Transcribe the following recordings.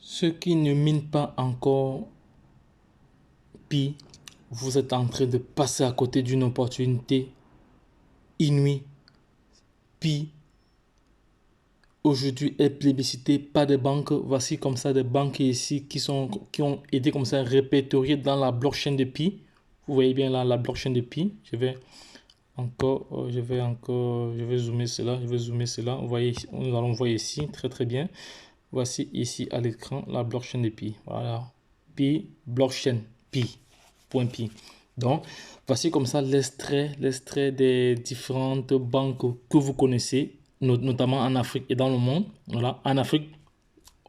Ceux qui ne minent pas encore Pi, vous êtes en train de passer à côté d'une opportunité inouïe. Pi, aujourd'hui, est plébiscité par des banques. Voici comme ça des banques ici qui ont été comme ça répertoriées dans la blockchain de Pi. Vous voyez bien là la blockchain de Pi. Je vais zoomer cela. Vous voyez, nous allons voir ici très très bien. Voici ici à l'écran la blockchain de Pi. Voilà. Pi, blockchain, Pi. .pi. Donc, voici comme ça l'extrait des différentes banques que vous connaissez, notamment en Afrique et dans le monde. Voilà, en Afrique,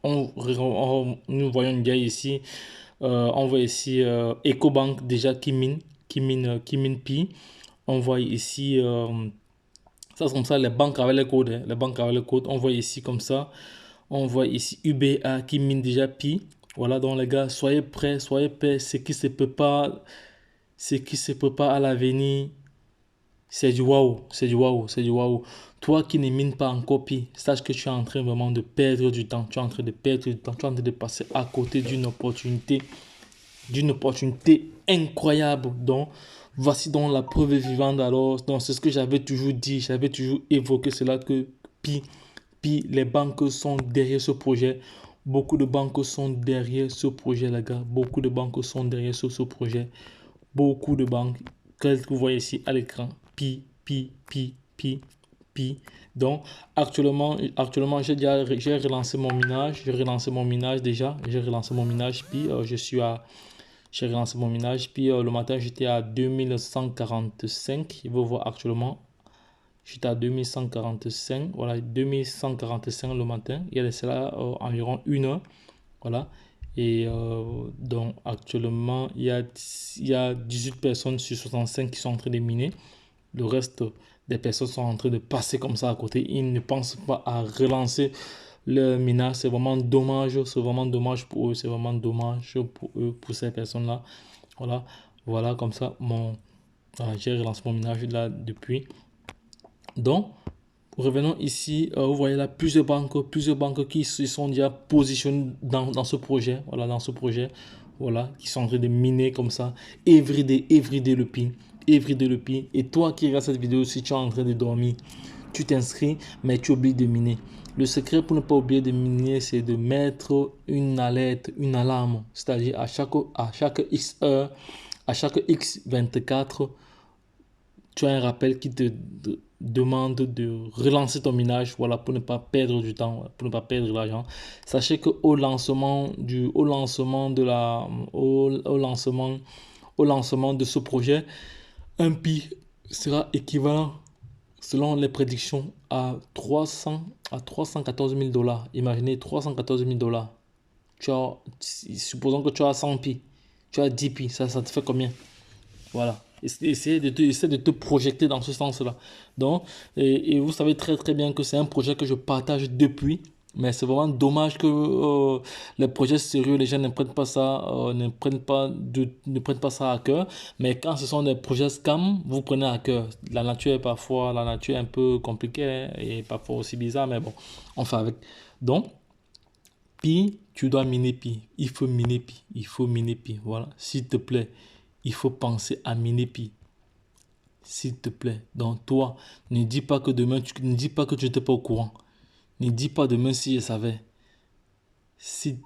nous voyons déjà ici, on voit ici EcoBank déjà qui mine Pi. On voit ici, ça c'est comme ça les banques avec les codes, hein, les banques avec les codes. On voit ici comme ça, on voit ici UBA qui mine déjà Pi. Voilà, donc les gars, soyez prêts, ce qui se peut pas à l'avenir, c'est du waouh, c'est du waouh, c'est du waouh. Toi qui ne mines pas en copie, sache que tu es en train vraiment de perdre du temps, tu es en train de perdre du temps, tu es en train de passer à côté d'une opportunité incroyable. Donc, voici donc la preuve vivante alors, donc c'est ce que j'avais toujours dit, j'avais toujours évoqué cela que Pi, les banques sont derrière ce projet. Beaucoup de banques sont derrière ce projet, les gars. Beaucoup de banques sont derrière ce projet. Beaucoup de banques que vous voyez ici à l'écran. Pi. Donc, actuellement j'ai relancé mon minage. J'ai relancé mon minage déjà. J'ai relancé mon minage. Puis, j'ai relancé mon minage. Puis, le matin, j'étais à 2145. Vous voyez actuellement, j'étais à 2145. Voilà, 2145 le matin. Il y a de cela environ 1 heure. Voilà. Et donc actuellement, il y a 18 personnes sur 65 qui sont en train de miner. Le reste des personnes sont en train de passer comme ça à côté. Ils ne pensent pas à relancer le minage. C'est vraiment dommage. C'est vraiment dommage pour eux. C'est vraiment dommage pour eux, pour ces personnes-là. Voilà. Voilà comme ça. J'ai relancé mon minage là depuis. Donc, revenons ici, vous voyez là plusieurs banques qui se sont déjà positionnées dans ce projet, voilà, voilà, qui sont en train de miner comme ça, everyday le Pi, Et toi qui regardes cette vidéo, si tu es en train de dormir, tu t'inscris, mais tu oublies de miner. Le secret pour ne pas oublier de miner, c'est de mettre une alerte, une alarme, c'est-à-dire à chaque X heure, à chaque X24, tu as un rappel qui te demande de relancer ton minage, voilà, pour ne pas perdre du temps, pour ne pas perdre de l'argent. Sachez que au lancement de ce projet, un Pi sera équivalent, selon les prédictions, à 314 000 $. Imaginez 314 000 $. Supposons que tu as 100 Pi, tu as 10 Pi, ça te fait combien? Voilà. Essaye de te projeter dans ce sens-là. Donc, et vous savez très très bien que c'est un projet que je partage depuis. Mais c'est vraiment dommage que les projets sérieux, les gens ne prennent pas ça, ne prennent pas ça à cœur. Mais quand ce sont des projets scam, vous prenez à cœur. La nature est un peu compliquée, hein, et parfois aussi bizarre, mais bon, on fait avec. Donc, Pi, tu dois miner Pi. Il faut miner Pi. Il faut miner Pi. Voilà. S'il te plaît, il faut penser à miner Pi. S'il te plaît. Donc toi, ne dis pas que demain, ne dis pas que tu n'étais pas au courant. Ne dis pas demain si je savais. S'il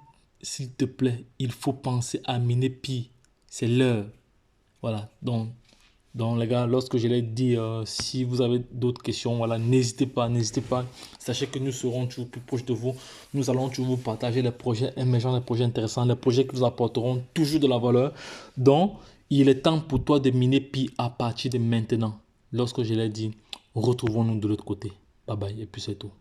te plaît, il faut penser à miner Pi. C'est l'heure. Voilà. Donc les gars, lorsque je l'ai dit, si vous avez d'autres questions, voilà, n'hésitez pas. Sachez que nous serons toujours plus proches de vous. Nous allons toujours vous partager les projets émergents, les projets intéressants, les projets qui vous apporteront toujours de la valeur. Donc, il est temps pour toi de miner Pi à partir de maintenant. Lorsque je l'ai dit, retrouvons-nous de l'autre côté. Bye bye, et puis c'est tout.